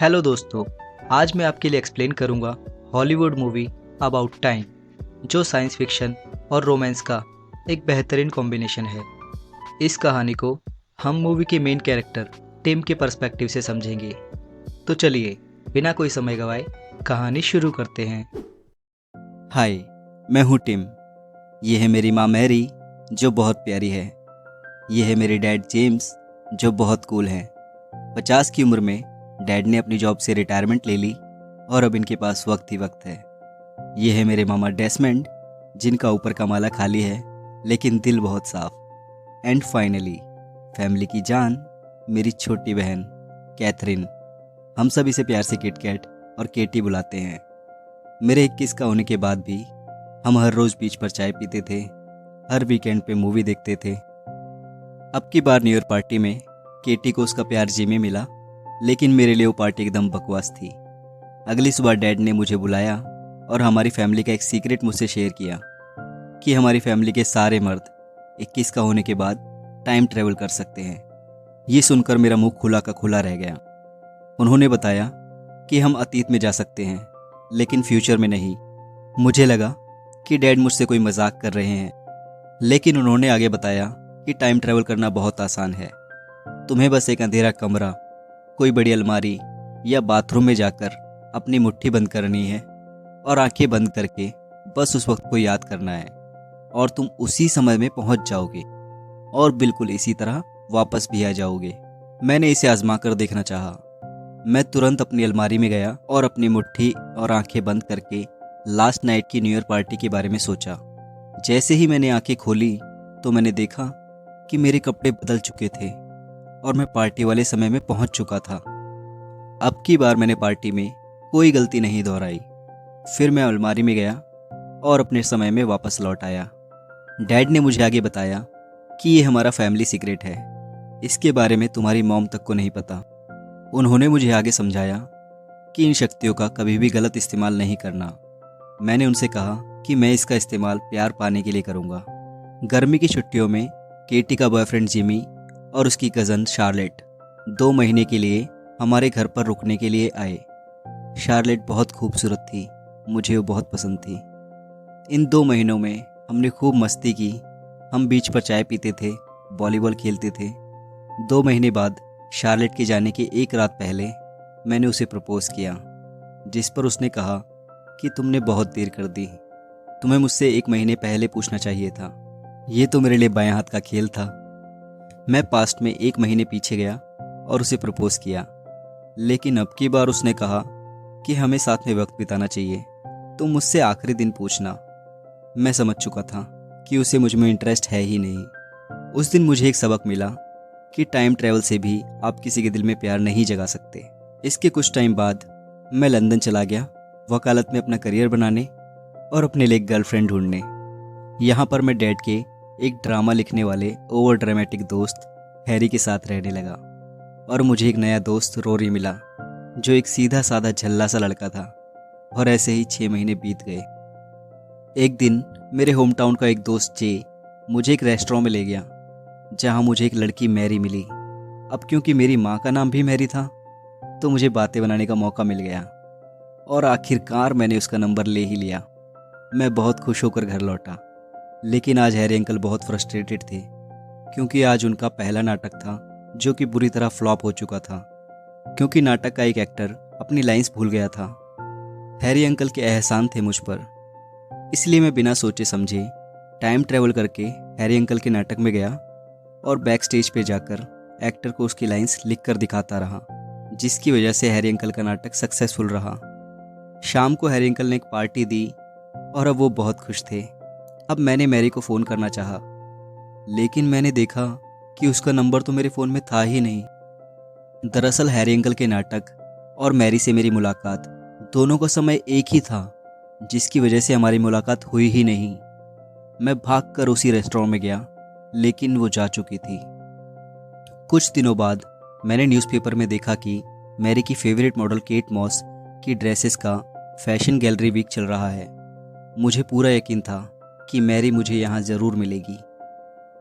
Hello दोस्तों, आज मैं आपके लिए एक्सप्लेन करूंगा हॉलीवुड मूवी अबाउट टाइम, जो साइंस फिक्शन और रोमांस का एक बेहतरीन कॉम्बिनेशन है। इस कहानी को हम मूवी के मेन कैरेक्टर टिम के पर्सपेक्टिव से समझेंगे। तो चलिए बिना कोई समय गवाए कहानी शुरू करते हैं। हाय, मैं हूँ टिम। ये है मेरी माँ मैरी, जो बहुत प्यारी है। ये है मेरे डैड जेम्स, जो बहुत कूल हैं। 50 की उम्र में डैड ने अपनी जॉब से रिटायरमेंट ले ली और अब इनके पास वक्त ही वक्त है। ये है मेरे मामा डेसमंड, जिनका ऊपर का माला खाली है लेकिन दिल बहुत साफ। एंड फाइनली फैमिली की जान, मेरी छोटी बहन कैथरीन। हम सब इसे प्यार से किट कैट और केटी बुलाते हैं। मेरे 21 का होने के बाद भी हम हर रोज़ बीच पर चाय पीते थे, हर वीकेंड पे मूवी देखते थे। अब की बार न्यू ईयर पार्टी में केटी को उसका प्यार जिमी मिला, लेकिन मेरे लिए वो पार्टी एकदम बकवास थी। अगली सुबह डैड ने मुझे बुलाया और हमारी फैमिली का एक सीक्रेट मुझसे शेयर किया कि हमारी फैमिली के सारे मर्द 21 का होने के बाद टाइम ट्रेवल कर सकते हैं। ये सुनकर मेरा मुंह खुला का खुला रह गया। उन्होंने बताया कि हम अतीत में जा सकते हैं लेकिन फ्यूचर में नहीं। मुझे लगा कि डैड मुझसे कोई मजाक कर रहे हैं, लेकिन उन्होंने आगे बताया कि टाइम ट्रैवल करना बहुत आसान है। तुम्हें बस एक अंधेरा कमरा, कोई बड़ी अलमारी या बाथरूम में जाकर अपनी मुट्ठी बंद करनी है और आंखें बंद करके बस उस वक्त को याद करना है और तुम उसी समय में पहुंच जाओगे और बिल्कुल इसी तरह वापस भी आ जाओगे। मैंने इसे आजमा कर देखना चाहा। मैं तुरंत अपनी अलमारी में गया और अपनी मुट्ठी और आंखें बंद करके लास्ट नाइट की न्यू ईयर पार्टी के बारे में सोचा। जैसे ही मैंने आंखें खोली तो मैंने देखा कि मेरे कपड़े बदल चुके थे और मैं पार्टी वाले समय में पहुंच चुका था। अब की बार मैंने पार्टी में कोई गलती नहीं दोहराई। फिर मैं अलमारी में गया और अपने समय में वापस लौट आया। डैड ने मुझे आगे बताया कि ये हमारा फैमिली सीक्रेट है, इसके बारे में तुम्हारी मॉम तक को नहीं पता। उन्होंने मुझे आगे समझाया कि इन शक्तियों का कभी भी गलत इस्तेमाल नहीं करना। मैंने उनसे कहा कि मैं इसका इस्तेमाल प्यार पाने के लिए करूँगा। गर्मी की छुट्टियों में केटी का बॉयफ्रेंड जिमी और उसकी कज़न शार्लेट 2 महीने के लिए हमारे घर पर रुकने के लिए आए। शार्लेट बहुत खूबसूरत थी, मुझे वो बहुत पसंद थी। इन 2 महीनों में हमने खूब मस्ती की। हम बीच पर चाय पीते थे, वॉलीबॉल खेलते थे। 2 महीने बाद शार्लेट के जाने के एक रात पहले मैंने उसे प्रपोज किया, जिस पर उसने कहा कि तुमने बहुत देर कर दी, तुम्हें मुझसे 1 महीने पहले पूछना चाहिए था। ये तो मेरे लिए बायां हाथ का खेल था। मैं पास्ट में 1 महीने पीछे गया और उसे प्रपोज किया, लेकिन अब की बार उसने कहा कि हमें साथ में वक्त बिताना चाहिए, तो मुझसे आखिरी दिन पूछना। मैं समझ चुका था कि उसे मुझ में इंटरेस्ट है ही नहीं। उस दिन मुझे एक सबक मिला कि टाइम ट्रैवल से भी आप किसी के दिल में प्यार नहीं जगा सकते। इसके कुछ टाइम बाद मैं लंदन चला गया, वकालत में अपना करियर बनाने और अपने लिए एक गर्लफ्रेंड ढूंढने। यहाँ पर मैं डैड के एक ड्रामा लिखने वाले ओवर ड्रामेटिक दोस्त हैरी के साथ रहने लगा और मुझे एक नया दोस्त रोरी मिला, जो एक सीधा साधा झल्ला सा लड़का था। और ऐसे ही 6 महीने बीत गए। एक दिन मेरे होम टाउन का एक दोस्त जे मुझे एक रेस्टोरेंट में ले गया, जहाँ मुझे एक लड़की मैरी मिली। अब क्योंकि मेरी माँ का नाम भी मैरी था, तो मुझे बातें बनाने का मौका मिल गया और आखिरकार मैंने उसका नंबर ले ही लिया। मैं बहुत खुश होकर घर लौटा, लेकिन आज हैरी अंकल बहुत फ्रस्ट्रेटेड थे, क्योंकि आज उनका पहला नाटक था जो कि बुरी तरह फ्लॉप हो चुका था, क्योंकि नाटक का एक एक्टर अपनी लाइंस भूल गया था। हैरी अंकल के एहसान थे मुझ पर, इसलिए मैं बिना सोचे समझे टाइम ट्रैवल करके हैरी अंकल के नाटक में गया और बैक स्टेज पे जाकर एक्टर को उसकी लाइंस लिख कर दिखाता रहा, जिसकी वजह से हैरी अंकल का नाटक सक्सेसफुल रहा। शाम को हैरी अंकल ने एक पार्टी दी और अब वो बहुत खुश थे। अब मैंने मैरी को फ़ोन करना चाहा, लेकिन मैंने देखा कि उसका नंबर तो मेरे फ़ोन में था ही नहीं। दरअसल हैरी अंकल के नाटक और मैरी से मेरी मुलाकात दोनों का समय एक ही था, जिसकी वजह से हमारी मुलाकात हुई ही नहीं। मैं भागकर उसी रेस्टोरेंट में गया, लेकिन वो जा चुकी थी। कुछ दिनों बाद मैंने न्यूज़पेपर में देखा कि मैरी की फेवरेट मॉडल केट मॉस की ड्रेसेस का फैशन गैलरी वीक चल रहा है। मुझे पूरा यकीन था कि मैरी मुझे यहाँ ज़रूर मिलेगी।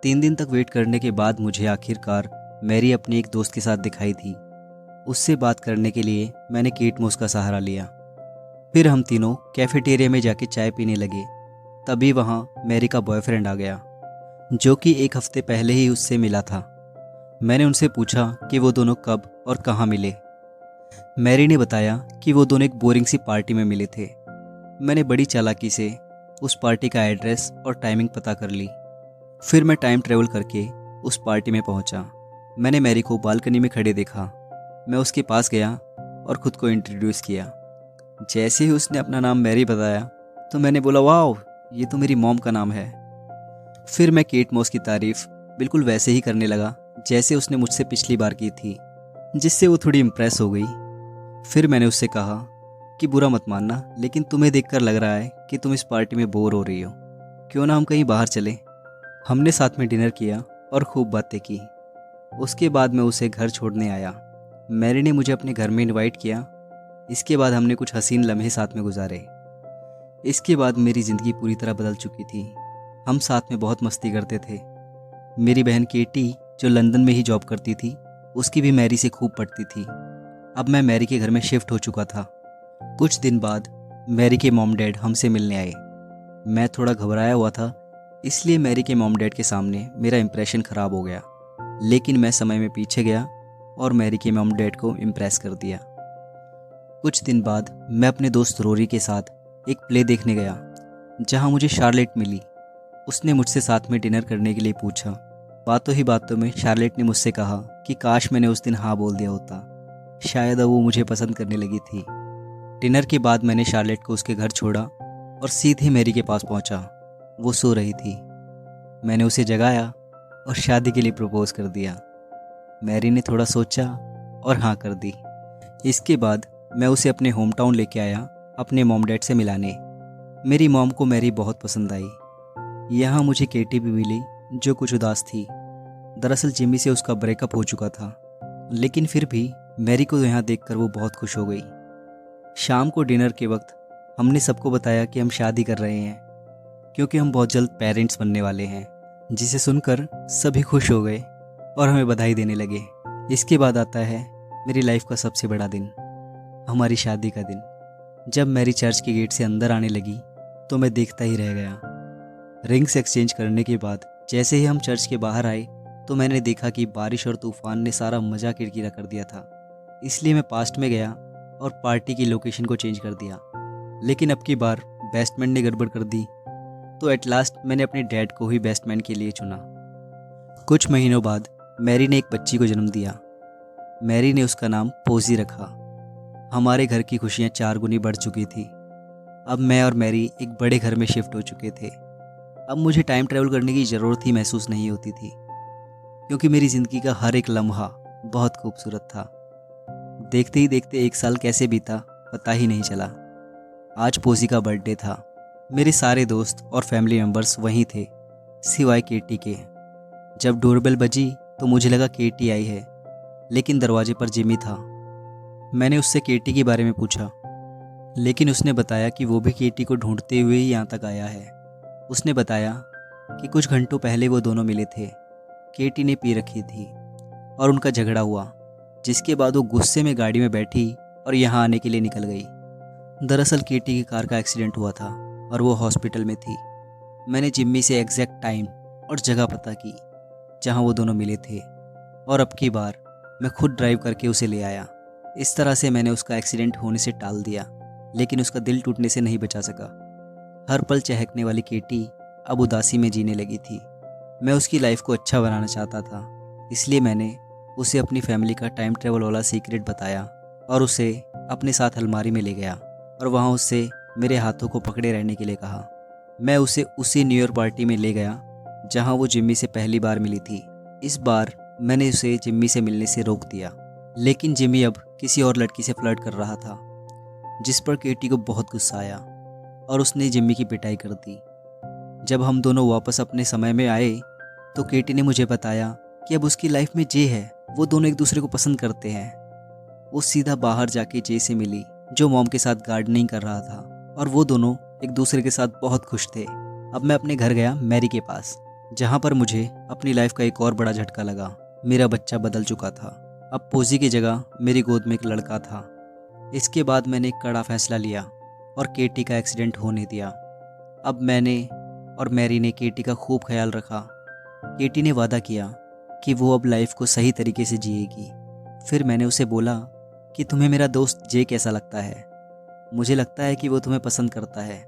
3 दिन तक वेट करने के बाद मुझे आखिरकार मैरी अपने एक दोस्त के साथ दिखाई थी। उससे बात करने के लिए मैंने केट मॉस का सहारा लिया। फिर हम तीनों कैफेटेरिया में जाके चाय पीने लगे। तभी वहाँ मैरी का बॉयफ्रेंड आ गया, जो कि 1 हफ्ते पहले ही उससे मिला था। मैंने उनसे पूछा कि वो दोनों कब और कहाँ मिले। मैरी ने बताया कि वो दोनों एक बोरिंग सी पार्टी में मिले थे। मैंने बड़ी चालाकी से उस पार्टी का एड्रेस और टाइमिंग पता कर ली। फिर मैं टाइम ट्रेवल करके उस पार्टी में पहुंचा। मैंने मैरी को बालकनी में खड़े देखा। मैं उसके पास गया और ख़ुद को इंट्रोड्यूस किया। जैसे ही उसने अपना नाम मैरी बताया तो मैंने बोला, वाह, ये तो मेरी मॉम का नाम है। फिर मैं केट मॉस की तारीफ़ बिल्कुल वैसे ही करने लगा जैसे उसने मुझसे पिछली बार की थी, जिससे वो थोड़ी इम्प्रेस हो गई। फिर मैंने उससे कहा कि बुरा मत मानना, लेकिन तुम्हें देखकर लग रहा है कि तुम इस पार्टी में बोर हो रही हो। क्यों ना हम कहीं बाहर चलें। हमने साथ में डिनर किया और खूब बातें की। उसके बाद मैं उसे घर छोड़ने आया। मैरी ने मुझे अपने घर में इनवाइट किया। इसके बाद हमने कुछ हसीन लम्हे साथ में गुजारे। इसके बाद मेरी ज़िंदगी पूरी तरह बदल चुकी थी। हम साथ में बहुत मस्ती करते थे। मेरी बहन केटी, जो लंदन में ही जॉब करती थी, उसकी भी मैरी से खूब पटती थी। अब मैं मैरी के घर में शिफ्ट हो चुका था। कुछ दिन बाद मैरी के मॉम डैड हमसे मिलने आए। मैं थोड़ा घबराया हुआ था, इसलिए मैरी के मॉम डैड के सामने मेरा इंप्रेशन ख़राब हो गया। लेकिन मैं समय में पीछे गया और मैरी के मॉम डैड को इम्प्रेस कर दिया। कुछ दिन बाद मैं अपने दोस्त रोरी के साथ एक प्ले देखने गया, जहां मुझे शार्लेट मिली। उसने मुझसे साथ में डिनर करने के लिए पूछा। बातों ही बातों में शार्लेट ने मुझसे कहा कि काश मैंने उस दिन हाँ बोल दिया होता, शायद अब वो मुझे पसंद करने लगी थी। डिनर के बाद मैंने शार्लेट को उसके घर छोड़ा और सीधे मैरी के पास पहुंचा। वो सो रही थी। मैंने उसे जगाया और शादी के लिए प्रपोज कर दिया। मैरी ने थोड़ा सोचा और हाँ कर दी। इसके बाद मैं उसे अपने होम टाउन लेके आया अपने मॉम डैड से मिलाने। मेरी मॉम को मैरी बहुत पसंद आई। यहाँ मुझे केटी भी मिली, जो कुछ उदास थी। दरअसल जिमी से उसका ब्रेकअप हो चुका था, लेकिन फिर भी मैरी को यहाँ देखकर वो बहुत खुश हो गई। शाम को डिनर के वक्त हमने सबको बताया कि हम शादी कर रहे हैं, क्योंकि हम बहुत जल्द पेरेंट्स बनने वाले हैं, जिसे सुनकर सभी खुश हो गए और हमें बधाई देने लगे। इसके बाद आता है मेरी लाइफ का सबसे बड़ा दिन, हमारी शादी का दिन। जब मैरी चर्च के गेट से अंदर आने लगी तो मैं देखता ही रह गया। रिंग्स एक्सचेंज करने के बाद जैसे ही हम चर्च के बाहर आए तो मैंने देखा कि बारिश और तूफान ने सारा मज़ा किरकिरा कर दिया था। इसलिए मैं पास्ट में गया और पार्टी की लोकेशन को चेंज कर दिया। लेकिन अब की बार बेस्टमैन ने गड़बड़ कर दी, तो एट लास्ट मैंने अपने डैड को ही बेस्टमैन के लिए चुना। कुछ महीनों बाद मैरी ने एक बच्ची को जन्म दिया। मैरी ने उसका नाम पोजी रखा। हमारे घर की खुशियाँ 4 गुनी बढ़ चुकी थी। अब मैं और मैरी एक बड़े घर में शिफ्ट हो चुके थे। अब मुझे टाइम ट्रैवल करने की ज़रूरत ही महसूस नहीं होती थी, क्योंकि मेरी ज़िंदगी का हर एक लम्हा बहुत खूबसूरत था। देखते ही देखते 1 साल कैसे बीता पता ही नहीं चला। आज पोजी का बर्थडे था। मेरे सारे दोस्त और फैमिली मेम्बर्स वहीं थे, सिवाय केटी के। जब डोरबेल बजी तो मुझे लगा केटी आई है, लेकिन दरवाजे पर जिमी था। मैंने उससे केटी के बारे में पूछा, लेकिन उसने बताया कि वो भी केटी को ढूंढते हुए ही यहाँ तक आया है। उसने बताया कि कुछ घंटों पहले वो दोनों मिले थे। केटी ने पी रखी थी और उनका झगड़ा हुआ, जिसके बाद वो गुस्से में गाड़ी में बैठी और यहाँ आने के लिए निकल गई। दरअसल केटी की कार का एक्सीडेंट हुआ था और वो हॉस्पिटल में थी। मैंने जिम्मी से एग्जैक्ट टाइम और जगह पता की जहाँ वो दोनों मिले थे, और अब की बार मैं खुद ड्राइव करके उसे ले आया। इस तरह से मैंने उसका एक्सीडेंट होने से टाल दिया, लेकिन उसका दिल टूटने से नहीं बचा सका। हर पल चहकने वाली केटी अब उदासी में जीने लगी थी। मैं उसकी लाइफ को अच्छा बनाना चाहता था, इसलिए मैंने उसे अपनी फैमिली का टाइम ट्रैवल वाला सीक्रेट बताया और उसे अपने साथ अलमारी में ले गया और वहाँ उससे मेरे हाथों को पकड़े रहने के लिए कहा। मैं उसे उसी न्यू ईयर पार्टी में ले गया जहाँ वो जिम्मी से पहली बार मिली थी। इस बार मैंने उसे जिम्मी से मिलने से रोक दिया, लेकिन जिम्मी अब किसी और लड़की से फ्लर्ट कर रहा था, जिस पर केटी को बहुत गुस्सा आया और उसने जिम्मी की पिटाई कर दी। जब हम दोनों वापस अपने समय में आए तो केटी ने मुझे बताया कि अब उसकी लाइफ में जे है, वो दोनों एक दूसरे को पसंद करते हैं। वो सीधा बाहर जाके जे से मिली, जो मॉम के साथ गार्डनिंग कर रहा था, और वो दोनों एक दूसरे के साथ बहुत खुश थे। अब मैं अपने घर गया मैरी के पास, जहाँ पर मुझे अपनी लाइफ का एक और बड़ा झटका लगा। मेरा बच्चा बदल चुका था। अब पोजी की जगह मेरी गोद में एक लड़का था। इसके बाद मैंने एक कड़ा फैसला लिया और केटी का एक्सीडेंट होने दिया। अब मैंने और मैरी ने केटी का खूब ख्याल रखा। केटी ने वादा किया कि वो अब लाइफ को सही तरीके से जिएगी। फिर मैंने उसे बोला कि तुम्हें मेरा दोस्त जे कैसा लगता है? मुझे लगता है कि वो तुम्हें पसंद करता है।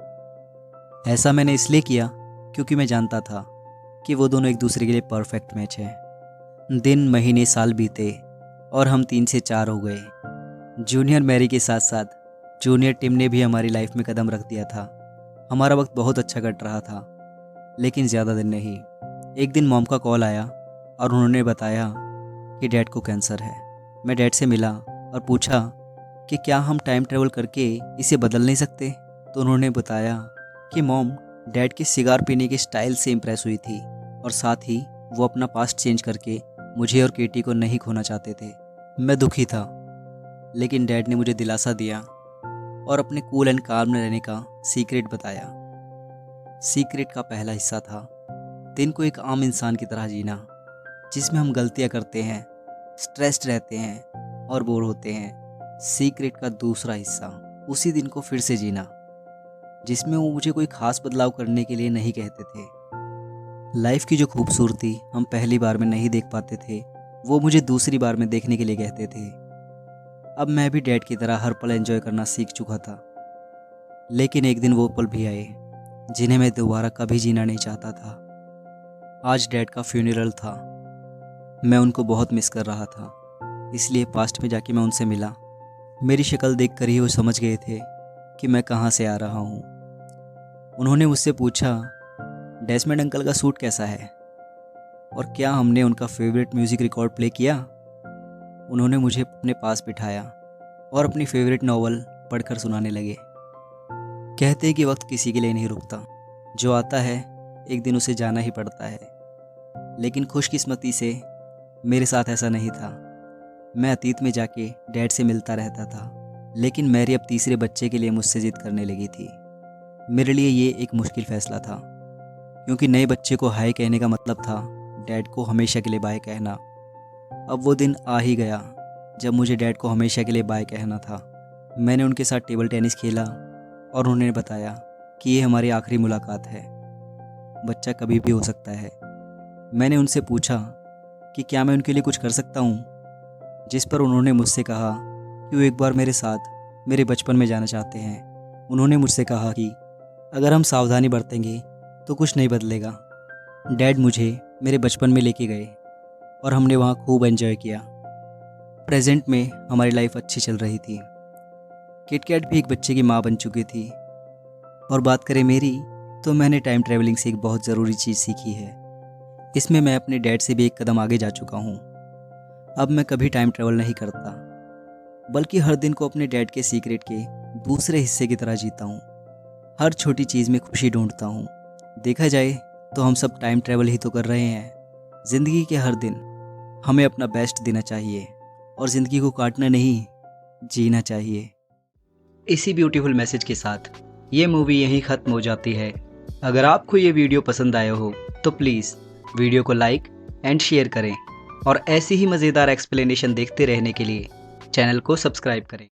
ऐसा मैंने इसलिए किया क्योंकि मैं जानता था कि वो दोनों एक दूसरे के लिए परफेक्ट मैच है। दिन, महीने, साल बीते और हम 3 से 4 हो गए। जूनियर मैरी के साथ साथ जूनियर टिम ने भी हमारी लाइफ में कदम रख दिया था। हमारा वक्त बहुत अच्छा कट रहा था, लेकिन ज़्यादा दिन नहीं। एक दिन मॉम का कॉल आया और उन्होंने बताया कि डैड को कैंसर है। मैं डैड से मिला और पूछा कि क्या हम टाइम ट्रेवल करके इसे बदल नहीं सकते? तो उन्होंने बताया कि मॉम डैड के सिगार पीने के स्टाइल से इम्प्रेस हुई थी और साथ ही वो अपना पास्ट चेंज करके मुझे और केटी को नहीं खोना चाहते थे। मैं दुखी था, लेकिन डैड ने मुझे दिलासा दिया और अपने कूल एंड काम रहने का सीक्रेट बताया। सीक्रेट का पहला हिस्सा था दिन को एक आम इंसान की तरह जीना, जिसमें हम गलतियां करते हैं, स्ट्रेस्ड रहते हैं और बोर होते हैं। सीक्रेट का दूसरा हिस्सा उसी दिन को फिर से जीना, जिसमें वो मुझे कोई खास बदलाव करने के लिए नहीं कहते थे। लाइफ की जो खूबसूरती हम पहली बार में नहीं देख पाते थे, वो मुझे दूसरी बार में देखने के लिए कहते थे। अब मैं भी डैड की तरह हर पल एंजॉय करना सीख चुका था, लेकिन एक दिन वो पल भी आए जिन्हें मैं दोबारा कभी जीना नहीं चाहता था। आज डैड का फ्यूनरल था। मैं उनको बहुत मिस कर रहा था, इसलिए पास्ट में जाके मैं उनसे मिला। मेरी शक्ल देखकर ही वो समझ गए थे कि मैं कहाँ से आ रहा हूँ। उन्होंने मुझसे पूछा, डेस्मंड अंकल का सूट कैसा है और क्या हमने उनका फेवरेट म्यूज़िक रिकॉर्ड प्ले किया। उन्होंने मुझे अपने पास बिठाया और अपनी फेवरेट नॉवल पढ़कर सुनाने लगे। कहते हैं कि वक्त किसी के लिए नहीं रुकता, जो आता है एक दिन उसे जाना ही पड़ता है। लेकिन खुशकिस्मती से मेरे साथ ऐसा नहीं था। मैं अतीत में जाके डैड से मिलता रहता था, लेकिन मैरी अब तीसरे बच्चे के लिए मुझसे जिद करने लगी थी। मेरे लिए ये एक मुश्किल फ़ैसला था, क्योंकि नए बच्चे को हाय कहने का मतलब था डैड को हमेशा के लिए बाय कहना। अब वो दिन आ ही गया जब मुझे डैड को हमेशा के लिए बाय कहना था। मैंने उनके साथ टेबल टेनिस खेला और उन्होंने बताया कि ये हमारी आखिरी मुलाकात है, बच्चा कभी भी हो सकता है। मैंने उनसे पूछा कि क्या मैं उनके लिए कुछ कर सकता हूँ, जिस पर उन्होंने मुझसे कहा कि वो एक बार मेरे साथ मेरे बचपन में जाना चाहते हैं। उन्होंने मुझसे कहा कि अगर हम सावधानी बरतेंगे तो कुछ नहीं बदलेगा। डैड मुझे मेरे बचपन में लेके गए और हमने वहाँ खूब एंजॉय किया। प्रेजेंट में हमारी लाइफ अच्छी चल रही थी। किटकैट भी एक बच्चे की माँ बन चुकी थी। और बात करें मेरी, तो मैंने टाइम ट्रैवलिंग से एक बहुत ज़रूरी चीज़ सीखी है। इसमें मैं अपने डैड से भी एक कदम आगे जा चुका हूँ। अब मैं कभी टाइम ट्रैवल नहीं करता, बल्कि हर दिन को अपने डैड के सीक्रेट के दूसरे हिस्से की तरह जीता हूँ। हर छोटी चीज़ में खुशी ढूंढता हूँ। देखा जाए तो हम सब टाइम ट्रैवल ही तो कर रहे हैं। ज़िंदगी के हर दिन हमें अपना बेस्ट देना चाहिए और ज़िंदगी को काटना नहीं, जीना चाहिए। इसी ब्यूटीफुल मैसेज के साथ ये मूवी यहीं ख़त्म हो जाती है। अगर आपको ये वीडियो पसंद आया हो तो प्लीज़ वीडियो को लाइक एंड शेयर करें और ऐसी ही मज़ेदार एक्सप्लेनेशन देखते रहने के लिए चैनल को सब्सक्राइब करें।